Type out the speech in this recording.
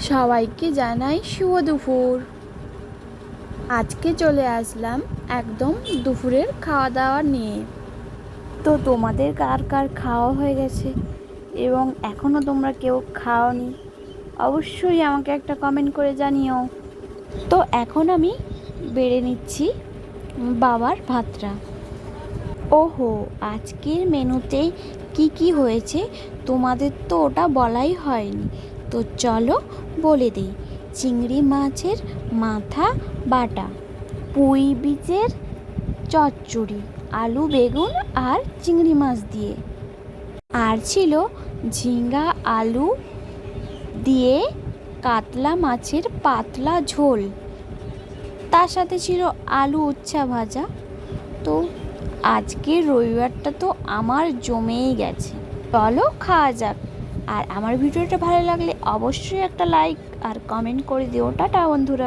সবাইকে জানাই শুভ দুপুর। আজকে চলে আসলাম একদম দুপুরের খাওয়া দাওয়া নিয়ে। তো তোমাদের কার কার খাওয়া হয়ে গেছে এবং এখনও তোমরা কেউ খাওনি, অবশ্যই আমাকে একটা কমেন্ট করে জানিও। তো এখন আমি বেড়ে নিচ্ছি বাবার ভাতটা। ওহো, আজকের মেনুতে কি কি হয়েছে তোমাদের তো ওটা বলাই হয়নি, তো চলো বলে দিই। চিংড়ি মাছের মাথা বাটা, পুঁই বীজের চচ্চড়ি, আলু বেগুন আর চিংড়ি মাছ দিয়ে। আর ছিল ঝিঙ্গা আলু দিয়ে কাতলা মাছের পাতলা ঝোল, তার সাথে ছিল আলু উচ্ছা ভাজা। তো আজকের রবিবারটা তো আমার জমেই গেছে। চলো খাওয়া যাক। আর আমার ভিডিওটা ভালো লাগলে অবশ্যই একটা লাইক আর কমেন্ট করে দিও। টাটা বন্ধুরা।